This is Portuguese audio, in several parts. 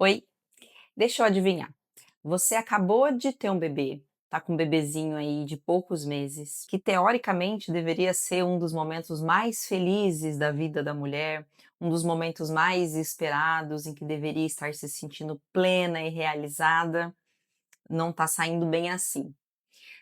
Oi, deixa eu adivinhar. Você acabou de ter um bebê, tá com um bebezinho aí de poucos meses, que teoricamente deveria ser um dos momentos mais felizes da vida da mulher, um dos momentos mais esperados, em que deveria estar se sentindo plena e realizada. Não tá saindo bem assim.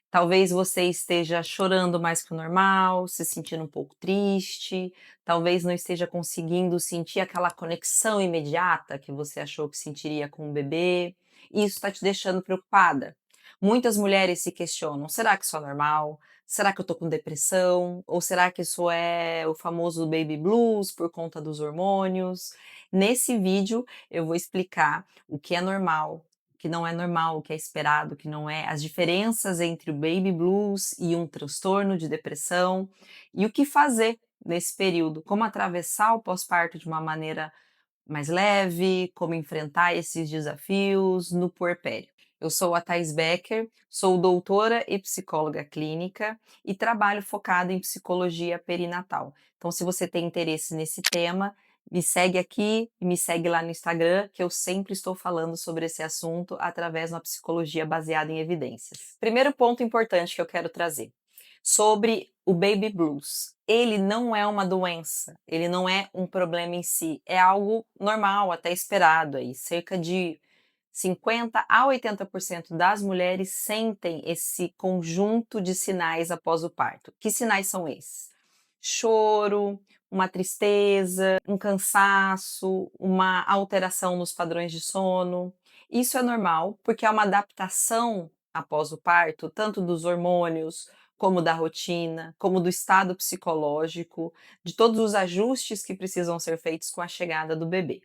Talvez você esteja chorando mais que o normal, se sentindo um pouco triste, talvez não esteja conseguindo sentir aquela conexão imediata que você achou que sentiria com o bebê. E isso está te deixando preocupada. Muitas mulheres se questionam: será que isso é normal? Será que eu tô com depressão? Ou será que isso é o famoso baby blues por conta dos hormônios? Nesse vídeo eu vou explicar o que é normal, o que não é normal, o que é esperado, o que não é, as diferenças entre o baby blues e um transtorno de depressão e o que fazer nesse período, como atravessar o pós-parto de uma maneira mais leve, como enfrentar esses desafios no puerpério. Eu sou a Thais Becker, sou doutora e psicóloga clínica e trabalho focado em psicologia perinatal. Então, se você tem interesse nesse tema, me segue aqui e me segue lá no Instagram, que eu sempre estou falando sobre esse assunto através de uma psicologia baseada em evidências. Primeiro ponto importante que eu quero trazer sobre o baby blues. Ele não é uma doença, ele não é um problema em si, é algo normal, até esperado aí. Cerca de 50 a 80% das mulheres sentem esse conjunto de sinais após o parto. Que sinais são esses? Choro, uma tristeza, um cansaço, uma alteração nos padrões de sono. Isso é normal, porque é uma adaptação após o parto, tanto dos hormônios, como da rotina, como do estado psicológico, de todos os ajustes que precisam ser feitos com a chegada do bebê.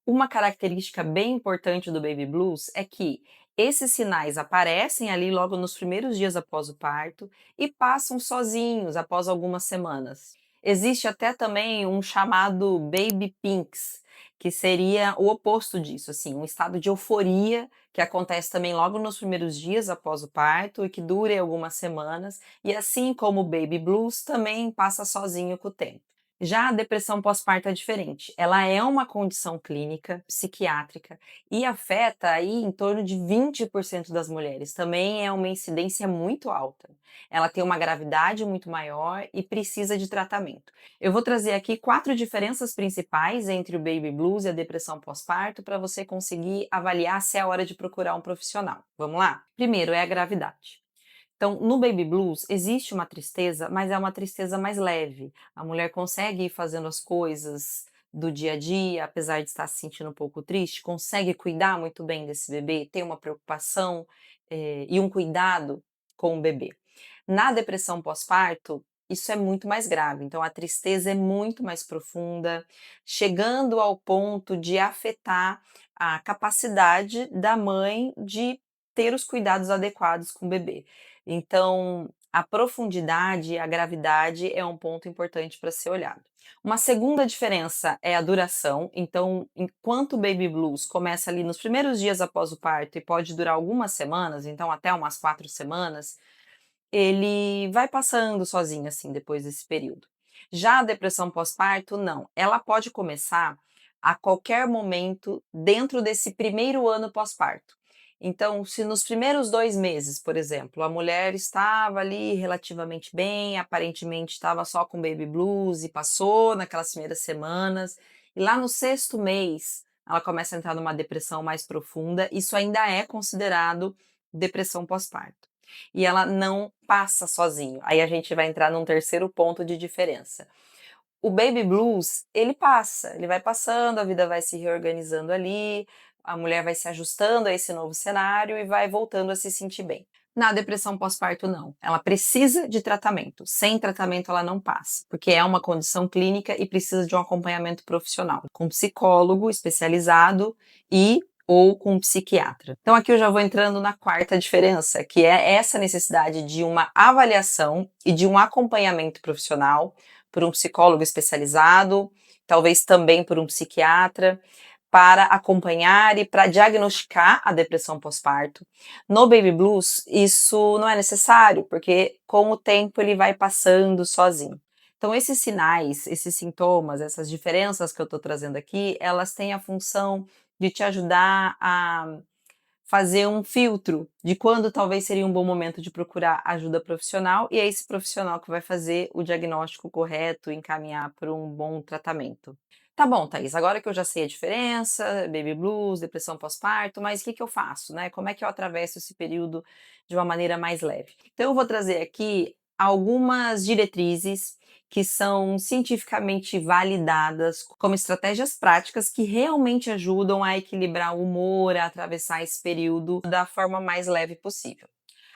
Uma característica bem importante do baby blues é que esses sinais aparecem ali logo nos primeiros dias após o parto e passam sozinhos após algumas semanas. Existe até também um chamado baby pinks, que seria o oposto disso, assim, um estado de euforia que acontece também logo nos primeiros dias após o parto e que dura algumas semanas, e assim como o baby blues também passa sozinho com o tempo. Já a depressão pós-parto é diferente. Ela é uma condição clínica, psiquiátrica e afeta aí em torno de 20% das mulheres. Também é uma incidência muito alta. Ela tem uma gravidade muito maior e precisa de tratamento. Eu vou trazer aqui 4 diferenças principais entre o baby blues e a depressão pós-parto para você conseguir avaliar se é hora de procurar um profissional. Vamos lá? Primeiro é a gravidade. Então, no baby blues existe uma tristeza, mas é uma tristeza mais leve. A mulher consegue ir fazendo as coisas do dia a dia, apesar de estar se sentindo um pouco triste, consegue cuidar muito bem desse bebê, tem uma preocupação, e um cuidado com o bebê. Na depressão pós-parto, isso é muito mais grave, então a tristeza é muito mais profunda, chegando ao ponto de afetar a capacidade da mãe de ter os cuidados adequados com o bebê. Então, a profundidade e a gravidade é um ponto importante para ser olhado. Uma segunda diferença é a duração. Então, enquanto o baby blues começa ali nos primeiros dias após o parto e pode durar algumas semanas, então até umas 4 semanas, ele vai passando sozinho, assim, depois desse período. Já a depressão pós-parto, não. Ela pode começar a qualquer momento dentro desse primeiro ano pós-parto. Então, se nos primeiros 2 meses, por exemplo, a mulher estava ali relativamente bem, aparentemente estava só com baby blues e passou naquelas primeiras semanas, e lá no 6º mês ela começa a entrar numa depressão mais profunda, isso ainda é considerado depressão pós-parto e ela não passa sozinho. Aí a gente vai entrar num terceiro ponto de diferença. O baby blues, ele passa, ele vai passando, a vida vai se reorganizando ali, a mulher vai se ajustando a esse novo cenário e vai voltando a se sentir bem. Na depressão pós-parto, não. Ela precisa de tratamento. Sem tratamento, ela não passa, porque é uma condição clínica e precisa de um acompanhamento profissional, com psicólogo especializado e ou com um psiquiatra. Então aqui eu já vou entrando na quarta diferença, que é essa necessidade de uma avaliação e de um acompanhamento profissional por um psicólogo especializado, talvez também por um psiquiatra, para acompanhar e para diagnosticar a depressão pós-parto. No baby blues, isso não é necessário, porque com o tempo ele vai passando sozinho. Então, esses sinais, esses sintomas, essas diferenças que eu estou trazendo aqui, elas têm a função de te ajudar a fazer um filtro de quando talvez seria um bom momento de procurar ajuda profissional, e é esse profissional que vai fazer o diagnóstico correto e encaminhar para um bom tratamento. Tá bom, Thaís, agora que eu já sei a diferença, baby blues, depressão pós-parto, mas o que que eu faço, né? Como é que eu atravesso esse período de uma maneira mais leve? Então eu vou trazer aqui algumas diretrizes que são cientificamente validadas como estratégias práticas que realmente ajudam a equilibrar o humor, a atravessar esse período da forma mais leve possível.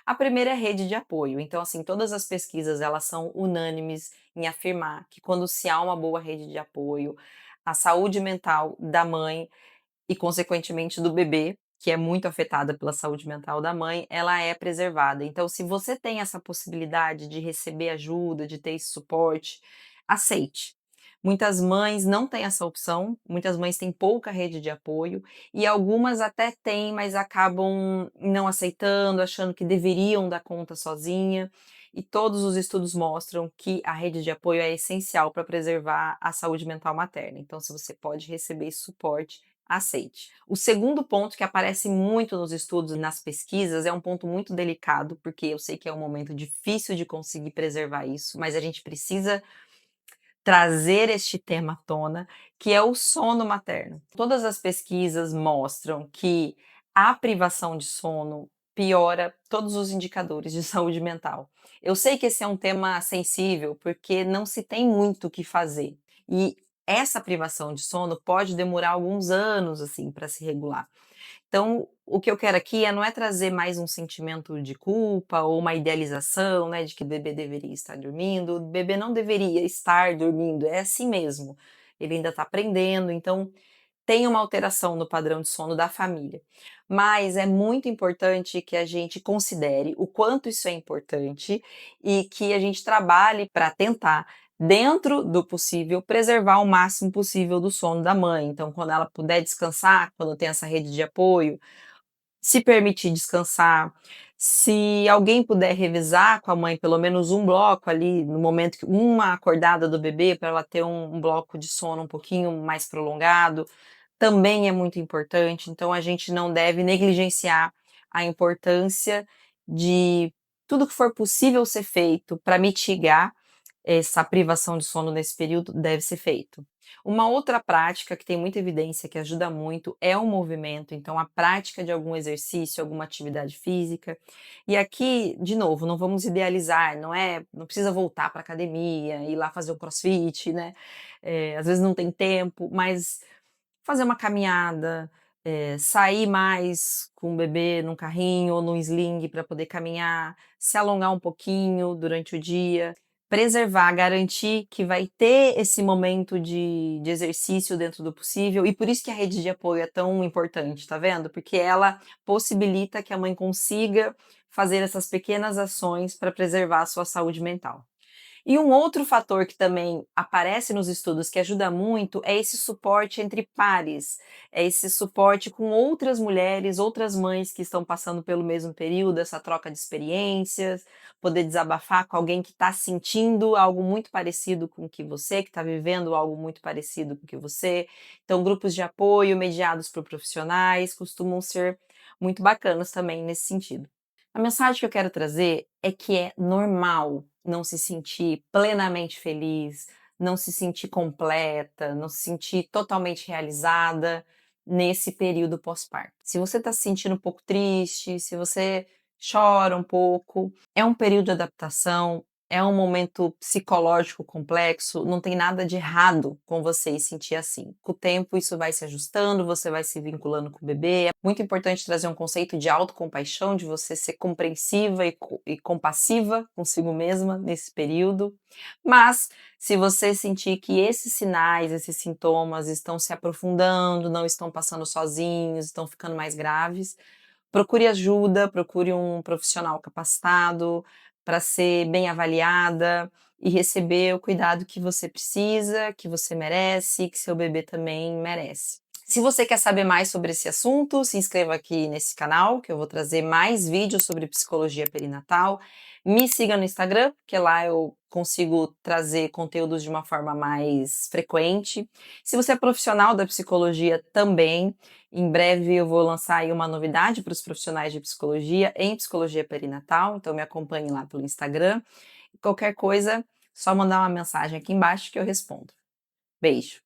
A primeira é rede de apoio. Então, assim, todas as pesquisas elas são unânimes em afirmar que quando se há uma boa rede de apoio, a saúde mental da mãe e, consequentemente, do bebê, que é muito afetada pela saúde mental da mãe, ela é preservada. Então, se você tem essa possibilidade de receber ajuda, de ter esse suporte, aceite. Muitas mães não têm essa opção, muitas mães têm pouca rede de apoio e algumas até têm, mas acabam não aceitando, achando que deveriam dar conta sozinha. E todos os estudos mostram que a rede de apoio é essencial para preservar a saúde mental materna. Então, se você pode receber esse suporte, aceite. O segundo ponto que aparece muito nos estudos e nas pesquisas é um ponto muito delicado, porque eu sei que é um momento difícil de conseguir preservar isso, mas a gente precisa trazer este tema à tona, que é o sono materno. Todas as pesquisas mostram que a privação de sono piora todos os indicadores de saúde mental. Eu sei que esse é um tema sensível, porque não se tem muito o que fazer. E essa privação de sono pode demorar alguns anos assim para se regular. Então, o que eu quero aqui não é trazer mais um sentimento de culpa ou uma idealização, né, de que o bebê deveria estar dormindo. O bebê não deveria estar dormindo, é assim mesmo. Ele ainda está aprendendo, então tem uma alteração no padrão de sono da família. Mas é muito importante que a gente considere o quanto isso é importante e que a gente trabalhe para tentar, dentro do possível, preservar o máximo possível do sono da mãe. Então, quando ela puder descansar, quando tem essa rede de apoio, se permitir descansar. Se alguém puder revezar com a mãe pelo menos um bloco ali, no momento que uma acordada do bebê, para ela ter um bloco de sono um pouquinho mais prolongado, também é muito importante. Então a gente não deve negligenciar a importância de tudo que for possível ser feito para mitigar essa privação de sono nesse período deve ser feito. Uma outra prática que tem muita evidência que ajuda muito é o movimento, então a prática de algum exercício, alguma atividade física. E aqui, de novo, não vamos idealizar, não precisa voltar para academia, ir lá fazer o crossfit, né? Às vezes não tem tempo, mas fazer uma caminhada, sair mais com o bebê num carrinho ou num sling para poder caminhar, se alongar um pouquinho durante o dia, preservar, garantir que vai ter esse momento de exercício dentro do possível, e por isso que a rede de apoio é tão importante, tá vendo? Porque ela possibilita que a mãe consiga fazer essas pequenas ações para preservar a sua saúde mental. E um outro fator que também aparece nos estudos que ajuda muito é esse suporte entre pares, é esse suporte com outras mulheres, outras mães que estão passando pelo mesmo período, essa troca de experiências, poder desabafar com alguém que está sentindo algo muito parecido com o que você, que está vivendo algo muito parecido com o que você. Então, grupos de apoio mediados por profissionais costumam ser muito bacanas também nesse sentido. A mensagem que eu quero trazer é que é normal não se sentir plenamente feliz, não se sentir completa, não se sentir totalmente realizada nesse período pós-parto. Se você está se sentindo um pouco triste, se você chora um pouco, é um período de adaptação, é um momento psicológico complexo, não tem nada de errado com você sentir assim. Com o tempo isso vai se ajustando, você vai se vinculando com o bebê. É muito importante trazer um conceito de autocompaixão, de você ser compreensiva e compassiva consigo mesma nesse período. Mas se você sentir que esses sinais, esses sintomas estão se aprofundando, não estão passando sozinhos, estão ficando mais graves, procure ajuda, procure um profissional capacitado para ser bem avaliada e receber o cuidado que você precisa, que você merece, que seu bebê também merece. Se você quer saber mais sobre esse assunto, se inscreva aqui nesse canal, que eu vou trazer mais vídeos sobre psicologia perinatal. Me siga no Instagram, porque lá eu consigo trazer conteúdos de uma forma mais frequente. Se você é profissional da psicologia também, em breve eu vou lançar aí uma novidade para os profissionais de psicologia em psicologia perinatal, então me acompanhe lá pelo Instagram. Qualquer coisa, só mandar uma mensagem aqui embaixo que eu respondo. Beijo!